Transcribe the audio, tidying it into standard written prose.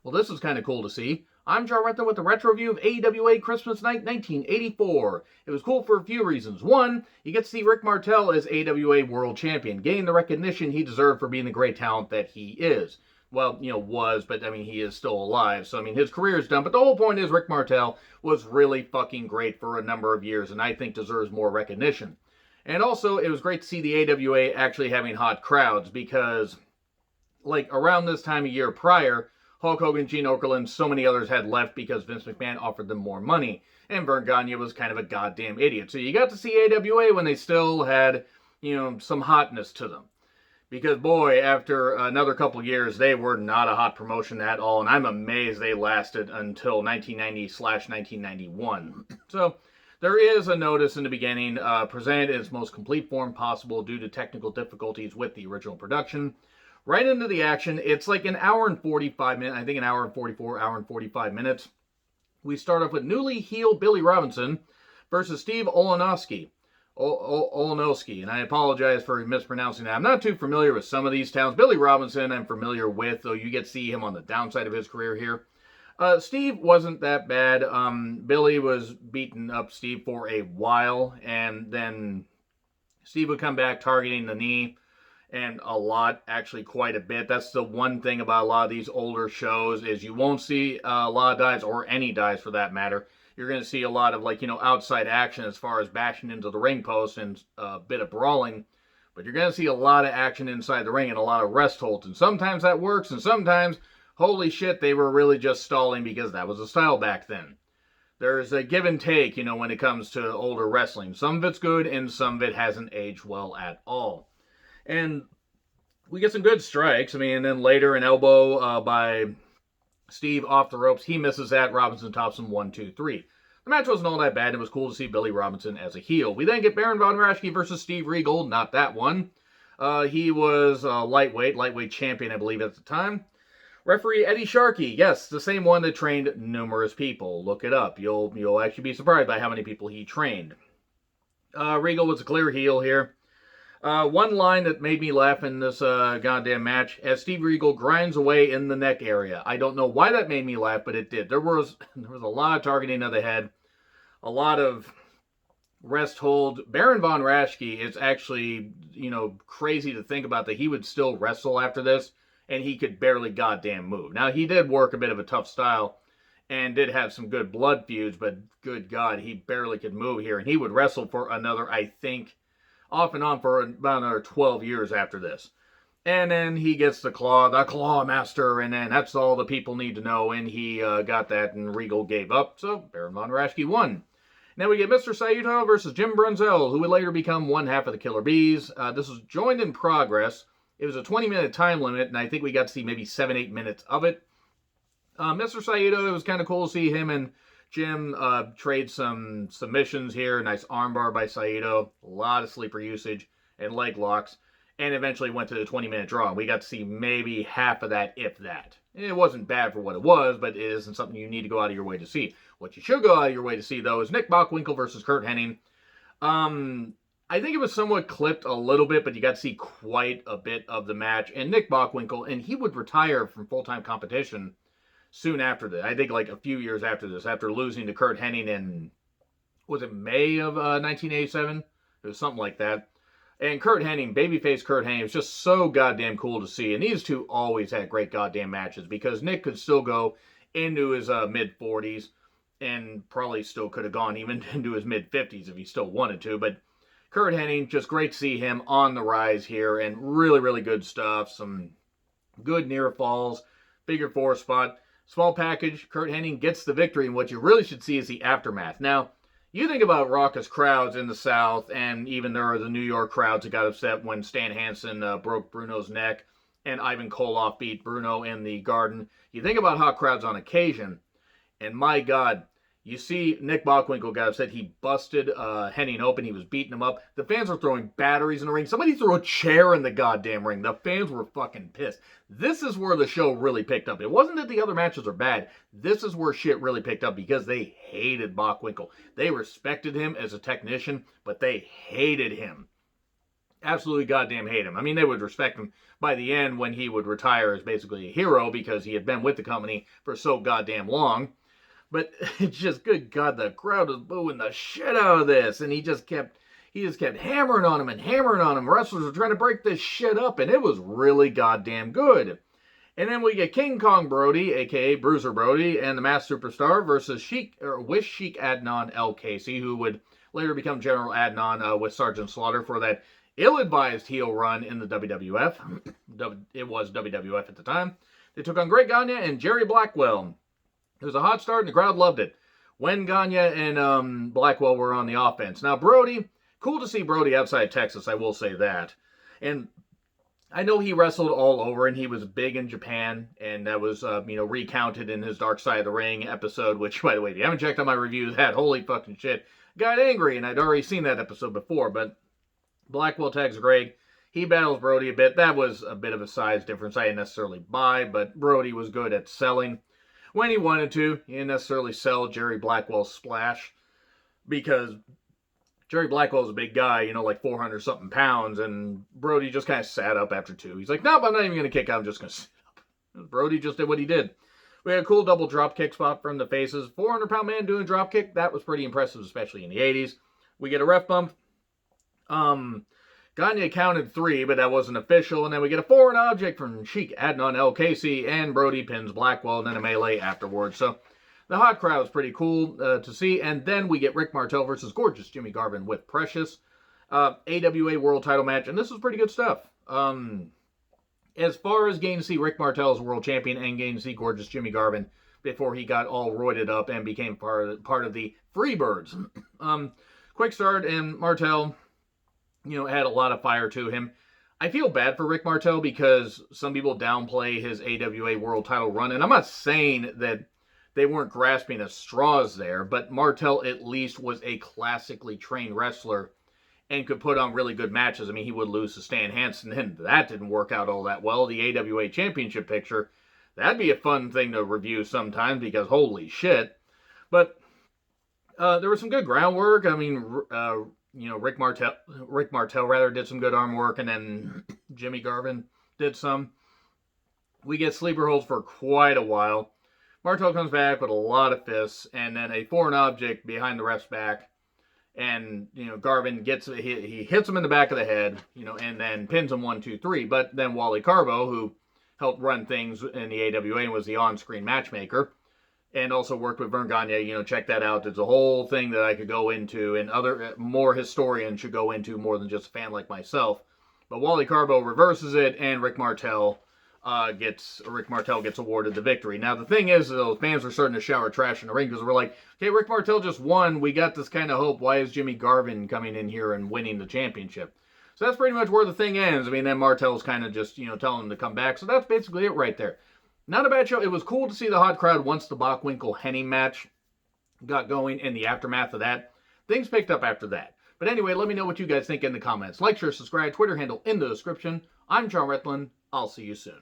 Well, this is kind of cool to see. I'm John Renton with the retro review of AWA Christmas Night 1984. It was cool for a few reasons. One, you get to see Rick Martel as AWA World Champion, getting the recognition he deserved for being the great talent that he is. Well, was, but I mean, he is still alive, so I mean, his career is done. But the whole point is Rick Martel was really fucking great for a number of years, and I think deserves more recognition. And also, it was great to see the AWA actually having hot crowds, because, like, around this time a year prior, Hulk Hogan, Gene Okerlund, so many others had left because Vince McMahon offered them more money, and Vern Gagne was kind of a goddamn idiot. So you got to see AWA when they still had, some hotness to them. Because, boy, after another couple years, they were not a hot promotion at all, and I'm amazed they lasted until 1990/1991. So there is a notice in the beginning, presented in its most complete form possible due to technical difficulties with the original production. Right into the action. It's like an hour and 45 minutes. I think an hour and 44, hour and 45 minutes. We start off with newly heel Billy Robinson versus Steve Olanoski. Olanoski, and I apologize for mispronouncing that. I'm not too familiar with some of these towns. Billy Robinson I'm familiar with, though you get to see him on the downside of his career here. Steve wasn't that bad. Billy was beating up Steve for a while, and then Steve would come back targeting the knee. And a lot, actually quite a bit. That's the one thing about a lot of these older shows is you won't see a lot of dives, or any dives for that matter. You're going to see a lot of, outside action as far as bashing into the ring post and a bit of brawling. But you're going to see a lot of action inside the ring and a lot of rest holds. And sometimes that works, and sometimes, holy shit, they were really just stalling because that was the style back then. There's a give and take, when it comes to older wrestling. Some of it's good, and some of it hasn't aged well at all. And we get some good strikes. And then later an elbow by Steve off the ropes. He misses that. Robinson tops him 1, 2, 3. The match wasn't all that bad. It was cool to see Billy Robinson as a heel. We then get Baron von Raschke versus Steve Regal. Not that one. He was lightweight champion, I believe, at the time. Referee Eddie Sharkey. Yes, the same one that trained numerous people. Look it up. You'll actually be surprised by how many people he trained. Regal was a clear heel here. One line that made me laugh in this goddamn match, as Steve Regal grinds away in the neck area. I don't know why that made me laugh, but it did. There was a lot of targeting of the head, a lot of rest hold. Baron von Raschke, it's actually, crazy to think about that he would still wrestle after this, and he could barely goddamn move. Now, he did work a bit of a tough style, and did have some good blood feuds, but good God, he barely could move here, and he would wrestle for another, I think, off and on for about another 12 years after this. And then he gets the Claw Master, and then that's all the people need to know, and he got that, and Regal gave up, so Baron von Raschke won. Now we get Mr. Sayuto versus Jim Brunzell, who would later become one half of the Killer Bees. This was joined in progress. It was a 20-minute time limit, and I think we got to see maybe 7-8 minutes of it. Mr. Sayuto, it was kind of cool to see him and Jim trade some submissions here. Nice armbar by Sayuto. A lot of sleeper usage and leg locks. And eventually went to the 20-minute draw. And we got to see maybe half of that, if that. It wasn't bad for what it was, but it isn't something you need to go out of your way to see. What you should go out of your way to see, though, is Nick Bockwinkel versus Curt Hennig. I think it was somewhat clipped a little bit, but you got to see quite a bit of the match. And Nick Bockwinkel, and he would retire from full-time competition soon after this. I think like a few years after this, after losing to Curt Hennig in, was it May of 1987? It was something like that. And Curt Hennig, babyface Curt Hennig, was just so goddamn cool to see. And these two always had great goddamn matches, because Nick could still go into his mid-40s and probably still could have gone even into his mid-50s if he still wanted to. But Curt Hennig, just great to see him on the rise here, and really, really good stuff. Some good near falls, figure four spot. Small package, Curt Hennig gets the victory, and what you really should see is the aftermath. Now, you think about raucous crowds in the South, and even there are the New York crowds that got upset when Stan Hansen broke Bruno's neck, and Ivan Koloff beat Bruno in the Garden. You think about hot crowds on occasion, and my God, you see Nick Bockwinkel got upset. He busted Hennig open. He was beating him up. The fans were throwing batteries in the ring. Somebody threw a chair in the goddamn ring. The fans were fucking pissed. This is where the show really picked up. It wasn't that the other matches are bad. This is where shit really picked up, because they hated Bockwinkel. They respected him as a technician, but they hated him absolutely goddamn hate him. I mean, they would respect him by the end when he would retire as basically a hero because he had been with the company for so goddamn long. But it's just, good God, the crowd was booing the shit out of this, and he just kept hammering on him and hammering on him. Wrestlers were trying to break this shit up, and it was really goddamn good. And then we get King Kong Brody, aka Bruiser Brody, and the Masked Superstar versus Sheik Adnan El Casey, who would later become General Adnan with Sergeant Slaughter for that ill-advised heel run in the WWF. It was WWF at the time. They took on Great Gagne and Jerry Blackwell. It was a hot start, and the crowd loved it when Gagne and Blackwell were on the offense. Now, Brody, cool to see Brody outside Texas, I will say that. And I know he wrestled all over, and he was big in Japan, and that was, recounted in his Dark Side of the Ring episode, which, by the way, if you haven't checked out my review of that, holy fucking shit, got angry, and I'd already seen that episode before, but Blackwell tags Greg. He battles Brody a bit. That was a bit of a size difference I didn't necessarily buy, but Brody was good at selling. When he wanted to, he didn't necessarily sell Jerry Blackwell's splash, because Jerry Blackwell's a big guy, like 400-something pounds, and Brody just kind of sat up after 2. He's like, nope, I'm not even going to kick out, I'm just going to sit up. Brody just did what he did. We had a cool double drop kick spot from the faces. 400-pound man doing a drop kick, that was pretty impressive, especially in the 80s. We get a ref bump. Gagne counted 3, but that wasn't official, and then we get a foreign object from Sheik Adnan El Casey, and Brody pins Blackwell, and then a melee afterwards. So the hot crowd was pretty cool to see. And then we get Rick Martel versus gorgeous Jimmy Garvin with Precious. AWA World Title match, and this was pretty good stuff. As far as getting to see Rick Martel as World Champion and getting to see gorgeous Jimmy Garvin before he got all roided up and became part of the Freebirds. Quick start, and Martel, had a lot of fire to him. I feel bad for Rick Martel because some people downplay his AWA World Title run, and I'm not saying that they weren't grasping at straws there, but Martel at least was a classically trained wrestler and could put on really good matches. I mean, he would lose to Stan Hansen, and that didn't work out all that well. The AWA Championship picture, that'd be a fun thing to review sometime because holy shit. But there was some good groundwork. I mean, Rick Martel did some good arm work, and then Jimmy Garvin did some. We get sleeper holds for quite a while. Martel comes back with a lot of fists, and then a foreign object behind the ref's back, and Garvin he hits him in the back of the head, and then pins him 1, 2, 3. But then Wally Carbo, who helped run things in the AWA and was the on-screen matchmaker, and also worked with Vern Gagne, check that out. There's a whole thing that I could go into, and more historians should go into more than just a fan like myself. But Wally Carbo reverses it, and Rick Martel gets awarded the victory. Now, the thing is, though, fans were starting to shower trash in the ring because we're like, okay, Rick Martel just won. We got this kind of hope. Why is Jimmy Garvin coming in here and winning the championship? So that's pretty much where the thing ends. I mean, then Martel's kind of just, telling him to come back. So that's basically it right there. Not a bad show. It was cool to see the hot crowd once the Bockwinkel-Hennig match got going in the aftermath of that. Things picked up after that. But anyway, let me know what you guys think in the comments. Like, share, subscribe, Twitter handle in the description. I'm John Retlin. I'll see you soon.